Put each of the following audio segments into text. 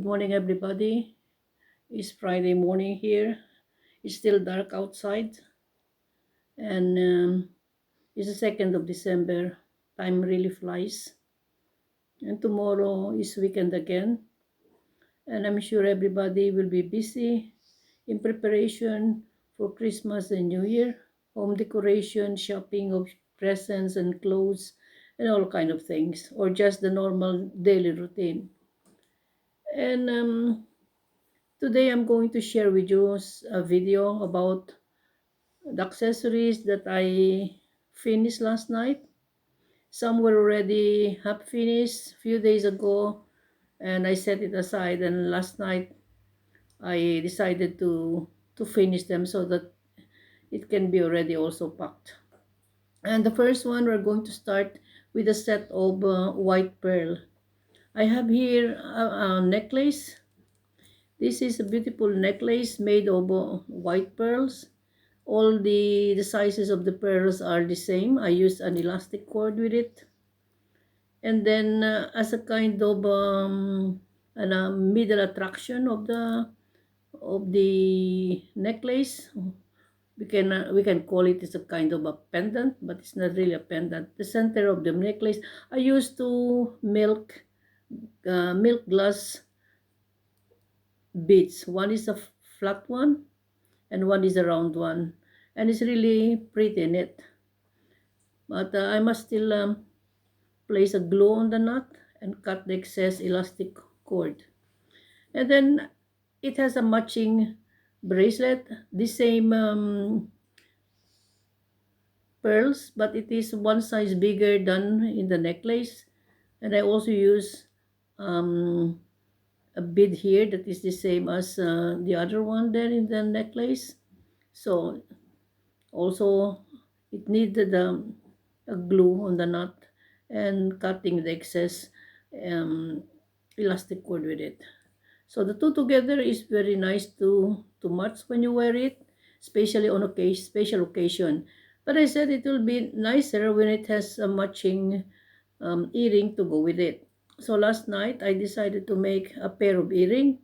morning, everybody. It's Friday morning here. It's still dark outside, and it's the 2nd of December. Time really flies. And tomorrow is weekend again, and I'm sure everybody will be busy in preparation for Christmas and New Year, home decoration, shopping of presents and clothes, and all kind of things, or just the normal daily routine. And today I'm going to share with you a video about the accessories that I finished last night. Some were already half finished a few days ago, and I set it aside, and last night I decided to finish them so that it can be already also packed. And the first one, we're going to start with a set of white pearl. I have here a necklace. This is a beautiful necklace made of white pearls. All the sizes of the pearls are the same. I used an elastic cord with it. And then as a kind of middle attraction of the necklace, we can call it as a kind of a pendant, but it's not really a pendant. The center of the necklace, I used to milk glass beads. One is a flat one and one is a round one, and it's really pretty neat. But I must still place a glue on the knot and cut the excess elastic cord. And then it has a matching bracelet, the same pearls, but it is one size bigger than in the necklace. And I also use um, a bead here that is the same as the other one there in the necklace. So also it needed a glue on the knot and cutting the excess um, elastic cord with it. So the two together is very nice to match when you wear it, especially on special occasion. But I said it will be nicer when it has a matching earring to go with it. So last night I decided to make a pair of earring,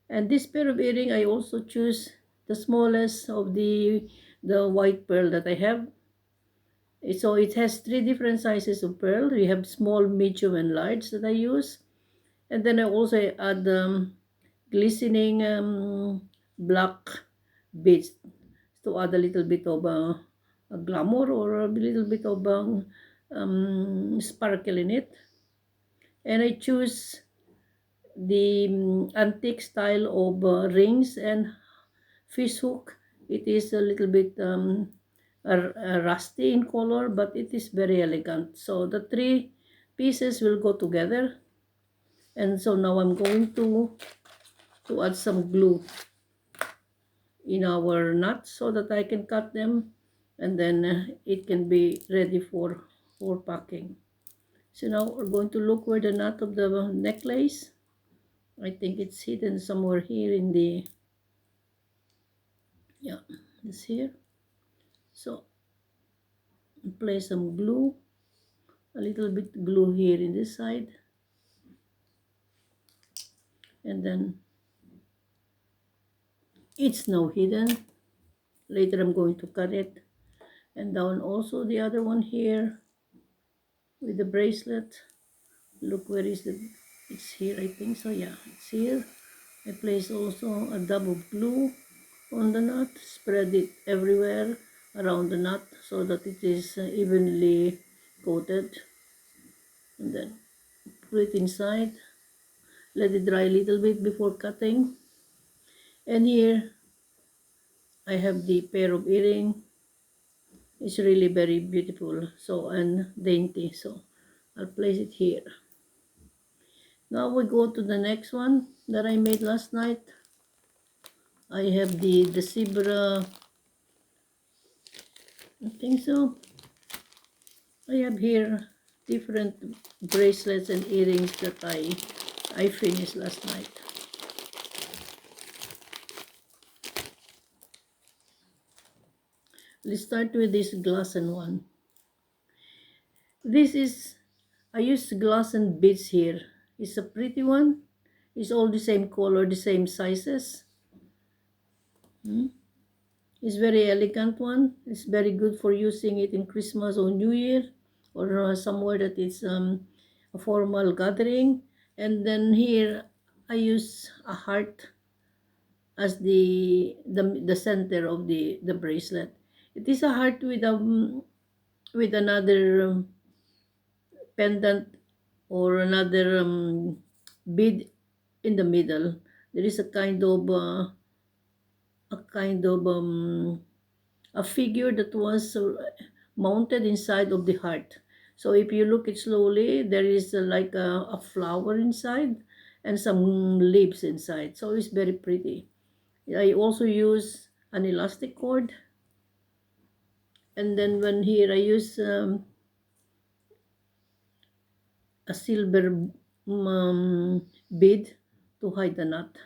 and this pair of earring I also choose the smallest of the white pearl that I have. So it has three different sizes of pearl. We have small, medium, and large that I use. And then I also add glistening black beads to add a little bit of a glamour or a little bit of sparkle in it. And I choose the antique style of rings and fish hook. It is a little bit rusty in color, but it is very elegant. So the three pieces will go together. And so now I'm going to add some glue in our nuts so that I can cut them, and then it can be ready for packing. So now we're going to look where the knot of the necklace. I think it's hidden somewhere here in the, yeah, it's here. So place some glue, a little bit glue here in this side, and then it's now hidden. Later I'm going to cut it, and down also the other one here with the bracelet. Look, where is the, it's here, I think so, yeah, it's here. I place also a dab of glue on the knot, spread it everywhere around the knot so that it is evenly coated, and then put it inside, let it dry a little bit before cutting. And here I have the pair of earring. It's really very beautiful, so, and dainty, so I'll place it here. Now we go to the next one that I made last night. I have the zebra, I think so. I have here different bracelets and earrings that I finished last night. Let's start with this glass and one. This is, I use glass and beads here. It's a pretty one. It's all the same color, the same sizes. Hmm? It's very elegant one. It's very good for using it in Christmas or New Year, or somewhere that it's a formal gathering. And then here I use a heart as the center of the bracelet. It is a heart with another pendant or another bead in the middle. There is a kind of a figure that was mounted inside of the heart. So if you look it slowly, there is like a flower inside and some leaves inside. So it's very pretty. I also use an elastic cord, and then when here I use a silver bead to hide the knot.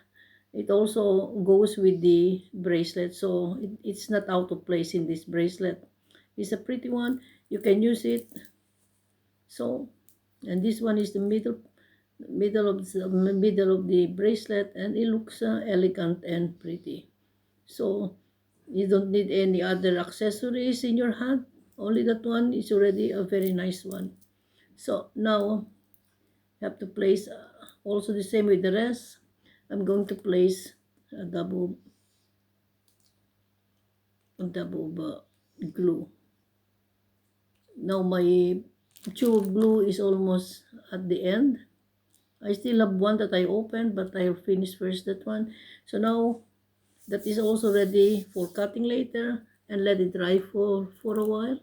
It also goes with the bracelet, so it's not out of place in this bracelet. It's a pretty one. You can use it. So, and this one is the middle of the bracelet, and it looks elegant and pretty. So you don't need any other accessories in your hand. Only that one is already a very nice one. So now you have to place also the same with the rest. I'm going to place a double glue. Now my tube glue is almost at the end. I still have one that I opened, but I'll finish first that one. So now that is also ready for cutting later, and let it dry for a while.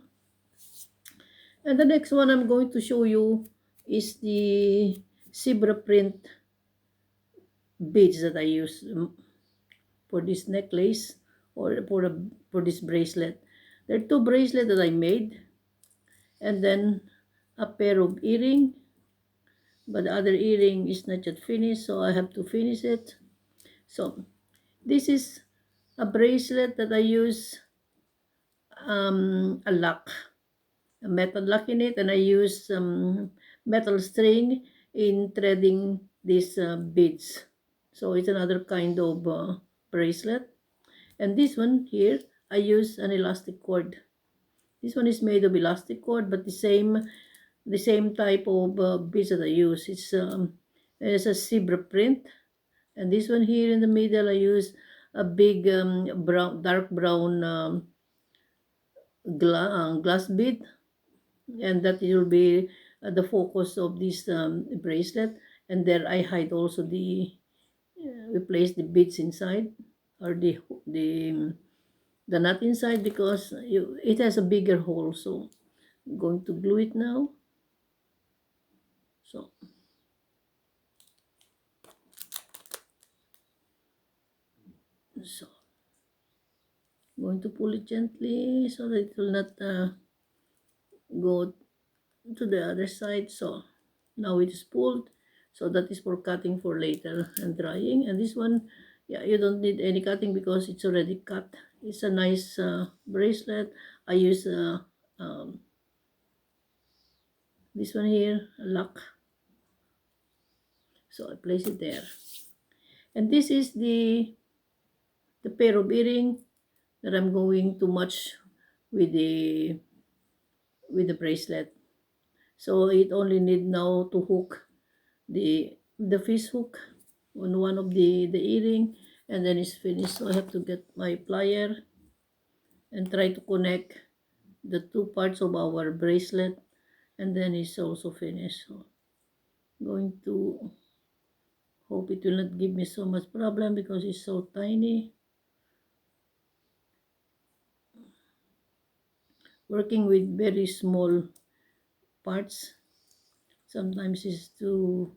And the next one I'm going to show you is the zebra print beads that I use for this necklace, or for this bracelet. There are two bracelets that I made, and then a pair of earring, but the other earring is not yet finished, so I have to finish it. So this is a bracelet that I use a lock, a metal lock in it, and I use some metal string in threading these beads. So it's another kind of bracelet. And this one here, I use an elastic cord. This one is made of elastic cord, but the same type of beads that I use. It's a zebra print, and this one here in the middle, I use a big dark brown glass bead, and that will be the focus of this bracelet. And there I hide also we place the beads inside, or the the nut inside, because it has a bigger hole. So I'm going to glue it now. So I'm going to pull it gently so that it will not go to the other side. So now it is pulled, so that is for cutting for later and drying. And this one, yeah, you don't need any cutting because it's already cut. It's a nice bracelet. I use um, this one here, a lock. So I place it there. And this is the pair of earring that I'm going to match with the bracelet. So it only need now to hook the fish hook on one of the earring, and then it's finished. So I have to get my plier and try to connect the two parts of our bracelet, and then it's also finished. So going to hope it will not give me so much problem because it's so tiny. Working with very small parts sometimes is too,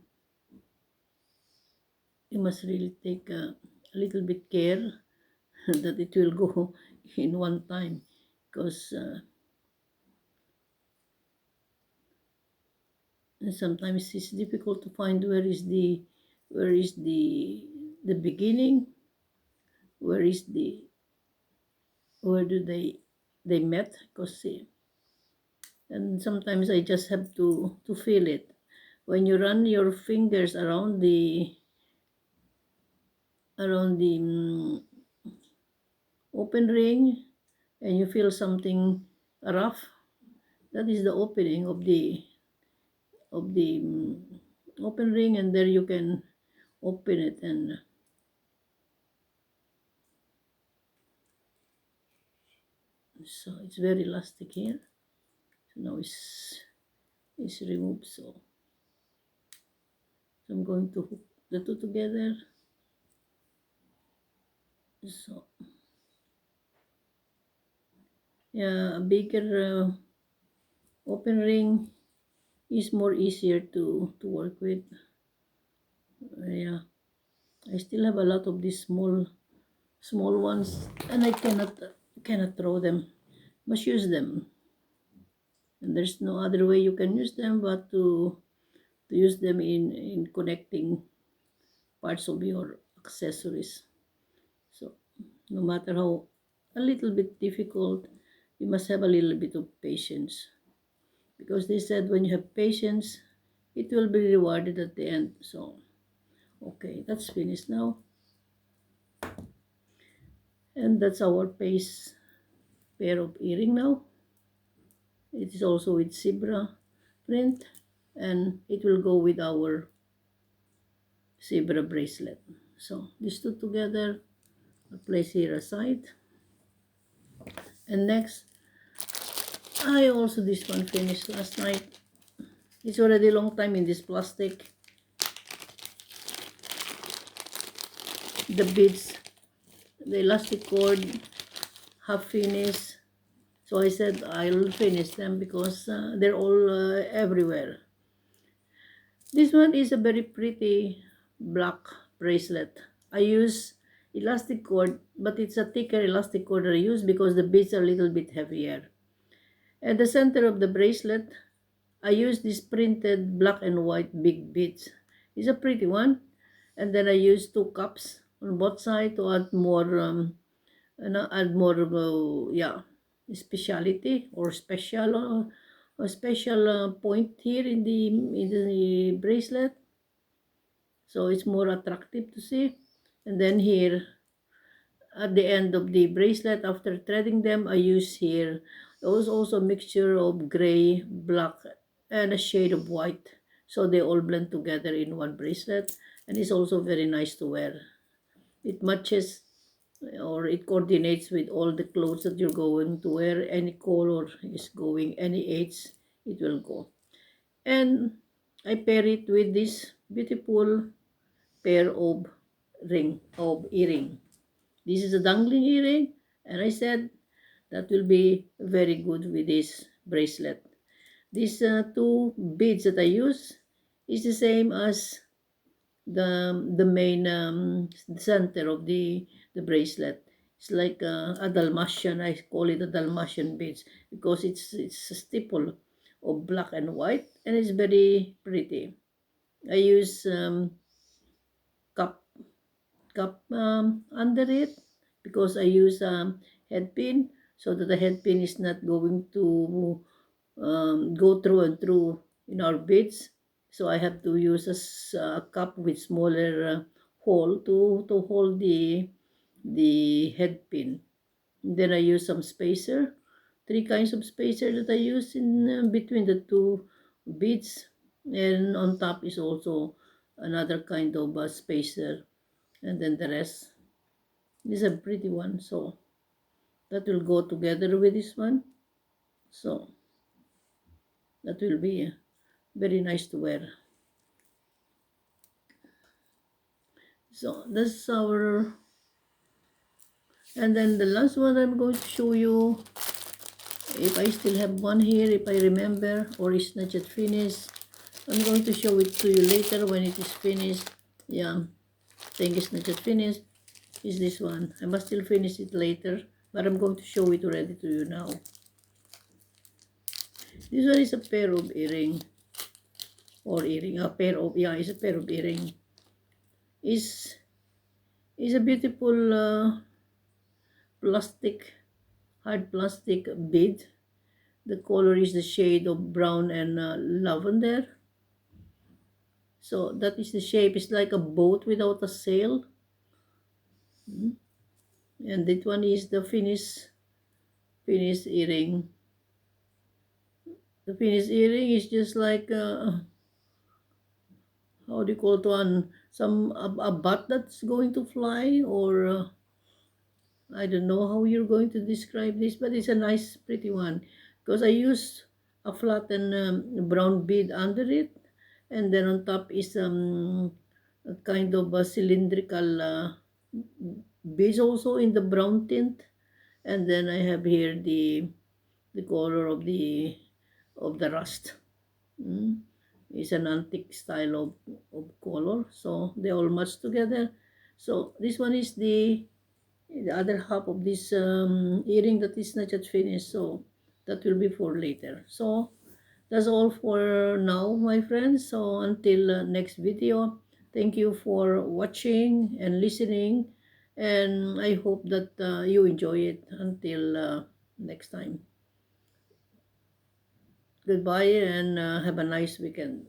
you must really take a little bit care that it will go in one time, because sometimes it's difficult to find where is the beginning, where is the where do they met, because and sometimes I just have to feel it when you run your fingers around around the open ring, and you feel something rough. That is the opening of the open ring, and there you can open it. And so it's very elastic here. So now it's removed. So I'm going to hook the two together. So yeah, a bigger open ring is more easier to work with. Yeah, I still have a lot of these small ones, and I cannot throw them. Must use them, and there's no other way you can use them but to use them in connecting parts of your accessories. So no matter how a little bit difficult, you must have a little bit of patience, because they said when you have patience, it will be rewarded at the end. So okay, that's finished now, and that's our base pair of earring now. It is also with zebra print, and it will go with our zebra bracelet. So these two together, I'll place here aside. And next, I also this one finished last night. It's already a long time in this plastic. The beads, the elastic cord, half finished. So I said I'll finish them because they're all everywhere. This one is a very pretty black bracelet. I use elastic cord, but it's a thicker elastic cord I use because the beads are a little bit heavier. At the center of the bracelet, I use this printed black and white big beads. It's a pretty one. And then I use two cups on both sides to add more, yeah, speciality or a special point here in the bracelet. So it's more attractive to see. And then here at the end of the bracelet, after threading them, I use here also a mixture of gray, black, and a shade of white, so they all blend together in one bracelet, and it's also very nice to wear. It matches, or it coordinates with all the clothes that you're going to wear. Any color is going, any age it will go. And I pair it with this beautiful pair of earring. This is a dangling earring, and I said that will be very good with this bracelet. These two beads that I use is the same as the main center of the bracelet. It's like a Dalmatian. I call it a Dalmatian beads because it's a stipple of black and white, and it's very pretty. I use cup under it because I use head pin, so that the head pin is not going to go through and through in our beads. So I have to use a cup with smaller hole to hold the head pin. Then I use some spacer, three kinds of spacer that I use in between the two beads, and on top is also another kind of spacer, and then the rest. This is a pretty one, so that will go together with this one. So that will be very nice to wear. So that's our, and then the last one I'm going to show you, if I still have one here, if I remember, or it's not yet finished. I'm going to show it to you later when it is finished. Yeah, thing is not yet finished. Is this one. I must still finish it later, but I'm going to show it already to you now. This one is a pair of earring, a pair of, yeah, it's a pair of earring. Is a beautiful plastic, hard plastic bead. The color is the shade of brown and lavender. So that is the shape. It's like a boat without a sail. And that one is the Finnish earring. The Finnish earring is just like how do you call it one? Some a bat that's going to fly, or I don't know how you're going to describe this, but it's a nice, pretty one. Because I use a flattened brown bead under it, and then on top is a kind of a cylindrical base also in the brown tint, and then I have here the color of the rust. Mm. It's an antique style of color, so they all match together. So this one is the other half of this earring that is not yet finished, so that will be for later. So that's all for now, my friends. So until next video, thank you for watching and listening, and I hope that you enjoy it. Until next time, goodbye, and have a nice weekend.